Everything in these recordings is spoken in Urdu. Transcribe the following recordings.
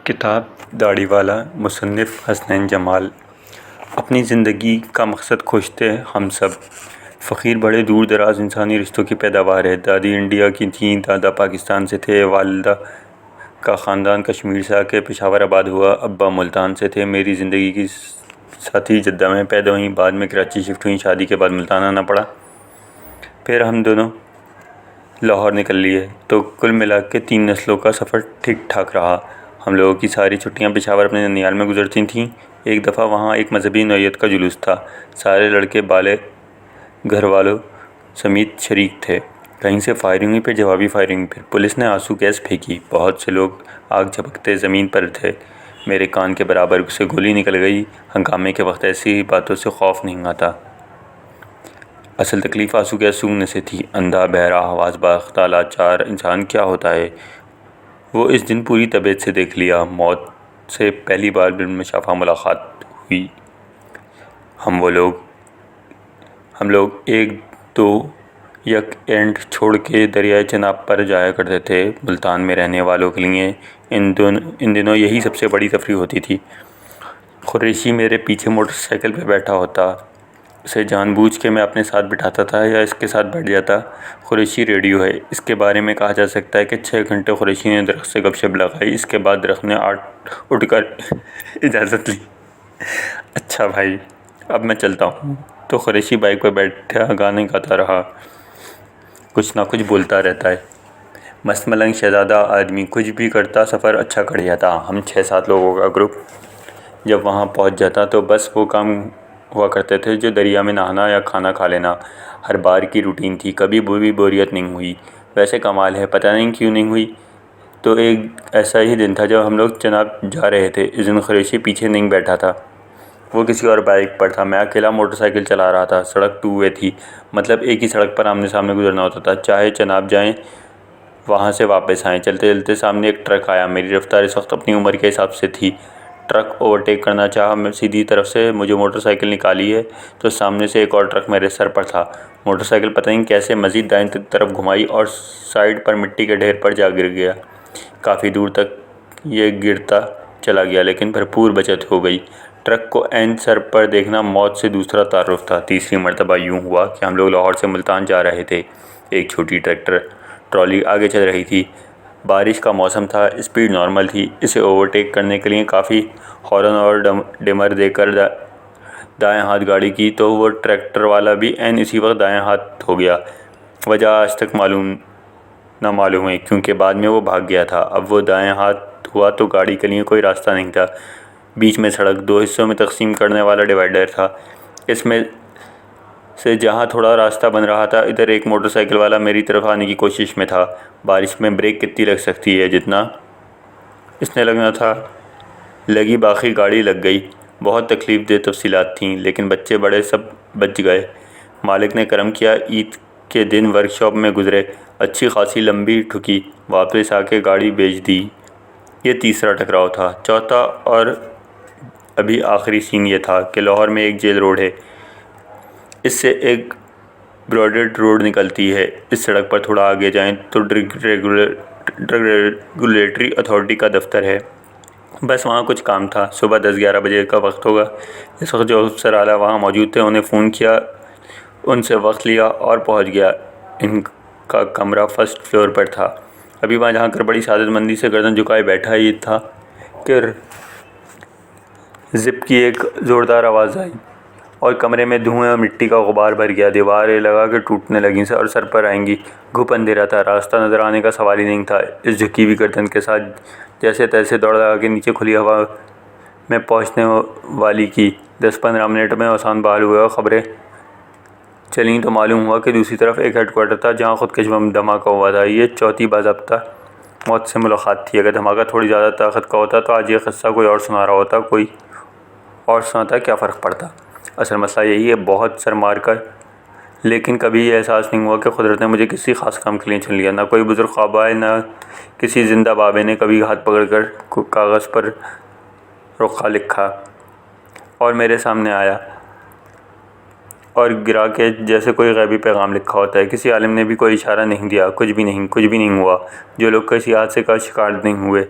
کتاب داڑھی والا مصنف حسنین جمال۔ اپنی زندگی کا مقصد خوش تھے ہم سب۔ فقیر بڑے دور دراز انسانی رشتوں کی پیداوار ہے۔ دادی انڈیا کی تھیں، دادا پاکستان سے تھے، والدہ کا خاندان کشمیر سے آ کے پشاور آباد ہوا، ابا ملتان سے تھے۔ میری زندگی کی ساتھی جدہ میں پیدا ہوئیں، بعد میں کراچی شفٹ ہوئیں، شادی کے بعد ملتان آنا پڑا، پھر ہم دونوں لاہور نکل لیے، تو کل ملا کے 3 نسلوں کا سفر ٹھیک ٹھاک رہا۔ ہم لوگوں کی ساری چھٹیاں پشاور اپنے ننیال میں گزرتی تھیں۔ ایک دفعہ وہاں ایک مذہبی نوعیت کا جلوس تھا، سارے لڑکے بالے گھر والوں سمیت شریک تھے۔ کہیں سے فائرنگ ہوئی، پھر جوابی فائرنگ، پھر پولیس نے آنسو گیس پھینکی، بہت سے لوگ آگ جھپکتے زمین پر تھے۔ میرے کان کے برابر سے گولی نکل گئی۔ ہنگامے کے وقت ایسی باتوں سے خوف نہیں آتا۔ اصل تکلیف آنسو گیس سونگھنے سے تھی۔ اندھا، بہرا، حواس باختہ لاچار انسان کیا ہوتا ہے، وہ اس دن پوری طبیعت سے دیکھ لیا۔ موت سے پہلی بار بالمشافہہ ملاقات ہوئی۔ ہم لوگ ایک دو یک اینٹ چھوڑ کے دریائے چناب پر جایا کرتے تھے۔ ملتان میں رہنے والوں کے لیے ان دنوں یہی سب سے بڑی تفریح ہوتی تھی۔ قریشی میرے پیچھے موٹر سائیکل پہ بیٹھا ہوتا، اسے جان بوجھ کے میں اپنے ساتھ بٹھاتا تھا یا اس کے ساتھ بیٹھ جاتا۔ قریشی ریڈیو ہے، اس کے بارے میں کہا جا سکتا ہے کہ 6 گھنٹے قریشی نے درخت سے گپ شپ لگائی، اس کے بعد درخت نے اٹھ کر اجازت لی۔ اچھا بھائی، اب میں چلتا ہوں۔ تو قریشی بائیک پر بیٹھا گانے گاتا رہا، کچھ نہ کچھ بولتا رہتا ہے۔ مست ملنگ شہزادہ آدمی، کچھ بھی کرتا، سفر اچھا کٹ جاتا۔ ہم 6-7 لوگوں کا گروپ جب وہاں پہنچ جاتا تو بس وہ کام ہوا کرتے تھے جو دریا میں نہانا یا کھانا کھا لینا، ہر بار کی روٹین تھی، کبھی بھی بوریت نہیں ہوئی۔ ویسے کمال ہے، پتہ نہیں کیوں نہیں ہوئی۔ تو ایک ایسا ہی دن تھا جب ہم لوگ چناب جا رہے تھے۔ اس دن قریشی پیچھے نہیں بیٹھا تھا، وہ کسی اور بائیک پر تھا، میں اکیلا موٹر سائیکل چلا رہا تھا۔ سڑک 2 وے تھی، مطلب ایک ہی سڑک پر آمنے سامنے گزرنا ہوتا تھا، چاہے چناب جائیں وہاں سے واپس آئیں۔ چلتے چلتے سامنے ایک ٹرک آیا، میری رفتار اس وقت اپنی عمر کے حساب سے تھی۔ ٹرک اوورٹیک کرنا چاہا، میں سیدھی طرف سے مجھے موٹر سائیکل نکالی ہے تو سامنے سے ایک اور ٹرک میرے سر پر تھا۔ موٹر سائیکل پتہ نہیں کیسے مزید دائیں طرف گھمائی اور سائیڈ پر مٹی کے ڈھیر پر جا گر گیا۔ کافی دور تک یہ گرتا چلا گیا لیکن بھرپور بچت ہو گئی۔ ٹرک کو عین سر پر دیکھنا موت سے دوسرا تعارف تھا۔ تیسری مرتبہ یوں ہوا کہ ہم لوگ لاہور سے ملتان جا رہے تھے۔ ایک چھوٹی ٹریکٹر ٹرالی آگے چل رہی تھی، بارش کا موسم تھا، اسپیڈ نارمل تھی۔ اسے اوورٹیک کرنے کے لیے کافی ہارن اور ڈمر دے کر دائیں ہاتھ گاڑی کی تو وہ ٹریکٹر والا بھی عین اسی وقت دائیں ہاتھ ہو گیا۔ وجہ آج تک نہ معلوم ہے کیونکہ بعد میں وہ بھاگ گیا تھا۔ اب وہ دائیں ہاتھ ہوا تو گاڑی کے لیے کوئی راستہ نہیں تھا۔ بیچ میں سڑک 2 حصوں میں تقسیم کرنے والا ڈیوائیڈر تھا، اس میں سے جہاں تھوڑا راستہ بن رہا تھا ادھر ایک موٹر سائیکل والا میری طرف آنے کی کوشش میں تھا۔ بارش میں بریک کتنی لگ سکتی ہے، جتنا اس نے لگنا تھا لگی، باقی گاڑی لگ گئی۔ بہت تکلیف دہ تفصیلات تھیں لیکن بچے بڑے سب بچ گئے۔ مالک نے کرم کیا، عید کے دن ورکشاپ میں گزرے، اچھی خاصی لمبی ٹھکی، واپس آ کے گاڑی بیچ دی۔ یہ تیسرا ٹکراؤ تھا۔ چوتھا اور ابھی آخری سین یہ تھا کہ لاہور میں ایک جیل روڈ ہے، اس سے ایک براڈگیج روڈ نکلتی ہے۔ اس سڑک پر تھوڑا آگے جائیں تو ڈرگ ریگولیٹری اتھارٹی کا دفتر ہے، بس وہاں کچھ کام تھا۔ صبح 10-11 بجے کا وقت ہوگا۔ اس وقت جو افسر اعلیٰ وہاں موجود تھے انہیں فون کیا، ان سے وقت لیا اور پہنچ گیا۔ ان کا کمرہ فرسٹ فلور پر تھا۔ ابھی وہاں جا کر بڑی سعادت مندی سے گردن جھکائے بیٹھا ہی تھا کہ زپ کی ایک زوردار آواز آئی اور کمرے میں دھوئیں اور مٹی کا غبار بھر گیا۔ دیواریں لگا کے ٹوٹنے لگیں اور سر پر آئیں گی۔ گھپ اندھیرا تھا، راستہ نظر آنے کا سوال ہی نہیں تھا۔ اس جھکی ہوئی گردن کے ساتھ جیسے تیسے دوڑ لگا کے نیچے کھلی ہوا میں پہنچنے والی کی 10-15 منٹ میں اوسان بحال ہوئے اور خبریں چلیں تو معلوم ہوا کہ دوسری طرف ایک ہیڈ کوارٹر تھا جہاں خودکش بم دھماکہ ہوا تھا۔ یہ چوتھی باضابطہ موت سے ملاقات تھی۔ اگر دھماکہ تھوڑی زیادہ طاقت کا ہوتا تو آج یہ قصہ کوئی اور سنا رہا ہوتا، کوئی اور سناتا، کیا فرق پڑتا؟ اصل مسئلہ یہی ہے، بہت سر مار کر لیکن کبھی یہ احساس نہیں ہوا کہ قدرت نے مجھے کسی خاص کام کے لیے چن لیا۔ نہ کوئی بزرگ خواب آئے، نہ کسی زندہ بابے نے کبھی ہاتھ پکڑ کر کاغذ پر رخا لکھا اور میرے سامنے آیا اور گرا کے جیسے کوئی غیبی پیغام لکھا ہوتا ہے۔ کسی عالم نے بھی کوئی اشارہ نہیں دیا، کچھ بھی نہیں ہوا۔ جو لوگ کسی حادثے کا شکار نہیں ہوئے،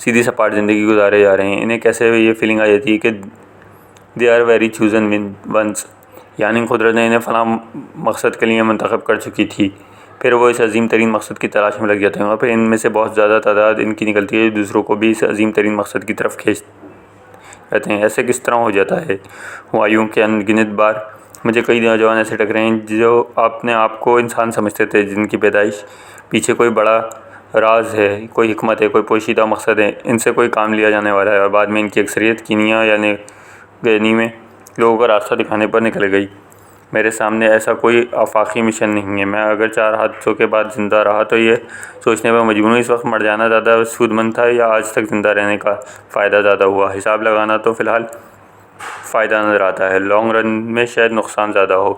سیدھی سپاٹ زندگی گزارے جا رہے ہیں. انہیں کیسے یہ فیلنگ آ جاتی ہے کہ they are very chosen ones, یعنی قدرت نے انہیں فلاں مقصد کے لیے منتخب کر چکی تھی. پھر وہ اس عظیم ترین مقصد کی تلاش میں لگ جاتے ہیں اور پھر ان میں سے بہت زیادہ تعداد ان کی نکلتی ہے جو دوسروں کو بھی اس عظیم ترین مقصد کی طرف کھینچ رہتے ہیں. ایسے کس طرح ہو جاتا ہے؟ ہوا کہ ان گنت بار مجھے کئی نوجوان ایسے ٹکرے ہیں جو اپنے آپ کو انسان سمجھتے تھے، جن کی پیدائش پیچھے کوئی بڑا راز ہے، کوئی حکمت ہے، کوئی پوشیدہ مقصد ہے، ان سے کوئی کام لیا جانے والا ہے، اور بعد میں ان کی اکثریت کینیا یا گینی میں لوگوں کو راستہ دکھانے پر نکل گئی. میرے سامنے ایسا کوئی آفاقی مشن نہیں ہے. میں اگر 4 حادثوں کے بعد زندہ رہا تو یہ سوچنے پر مجبور ہوں اس وقت مر جانا زیادہ سود مند تھا یا آج تک زندہ رہنے کا فائدہ زیادہ ہوا. حساب لگانا تو فی الحال فائدہ نظر آتا ہے، لانگ رن میں شاید نقصان زیادہ ہو.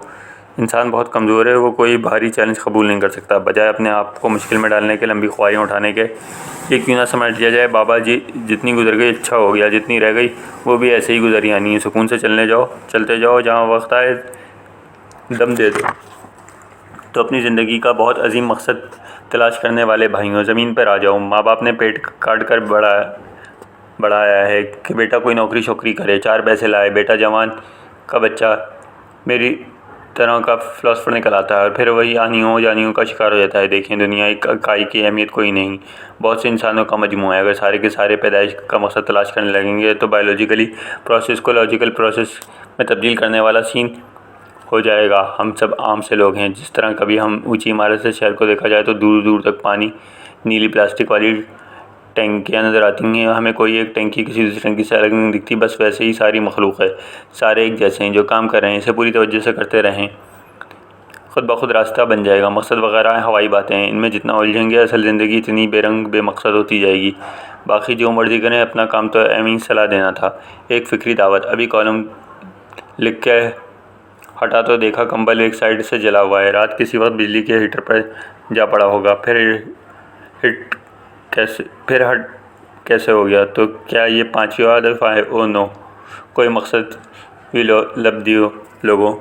انسان بہت کمزور ہے، وہ کوئی بھاری چیلنج قبول نہیں کر سکتا. بجائے اپنے آپ کو مشکل میں ڈالنے کے لمبی خواہیاں اٹھانے کے یہ کیوں نہ سمجھ لیا جائے بابا جی جتنی گزر گئی اچھا ہو گیا، جتنی رہ گئی وہ بھی ایسے ہی گزر جانی ہے. سکون سے چلتے جاؤ، جہاں وقت آئے دم دے دو. تو اپنی زندگی کا بہت عظیم مقصد تلاش کرنے والے بھائیوں، زمین پر آ جاؤ. ماں باپ نے پیٹ کاٹ کر بڑھایا ہے کہ بیٹا کوئی نوکری شوکری کرے، 4 پیسے لائے. بیٹا جوان کا بچہ میری طرح کا فلاسفر نکل آتا ہے اور پھر وہی آنیوں جانیوں کا شکار ہو جاتا ہے. دیکھیں دنیا ایک اکائی کی اہمیت کوئی نہیں، بہت سے انسانوں کا مجموعہ ہے. اگر سارے کے سارے پیدائش کا مقصد تلاش کرنے لگیں گے تو بایولوجیکلی پروسیس کو لاجیکل پروسیس میں تبدیل کرنے والا سین ہو جائے گا. ہم سب عام سے لوگ ہیں. جس طرح کبھی ہم اونچی عمارت سے شہر کو دیکھا جائے تو دور دور تک پانی نیلی پلاسٹک والی ٹینکیاں نظر آتی ہیں، ہمیں کوئی ایک ٹینکی کسی دوسری ٹینکی سے الگ نہیں دکھتی. بس ویسے ہی ساری مخلوق ہے، سارے ایک جیسے ہیں. جو کام کر رہے ہیں اسے پوری توجہ سے کرتے رہیں، خود بخود راستہ بن جائے گا. مقصد وغیرہ ہوائی باتیں ہیں، ان میں جتنا الجھیں گے اصل زندگی اتنی بے رنگ بے مقصد ہوتی جائے گی. باقی جو مرضی کریں، اپنا کام تو ایویں صلاح دینا تھا. ایک فکری دعوت. ابھی کالم لکھ کے ہٹا تو دیکھا کمبل ایک سائیڈ سے جلا ہوا ہے. رات کسی وقت بجلی کے ہیٹر پر جا پڑا ہوگا. ہٹ کیسے ہو گیا؟ تو کیا یہ 5ویں دفعہ ہے؟ اوہ نو! کوئی مقصد بھی لب دیو لوگوں.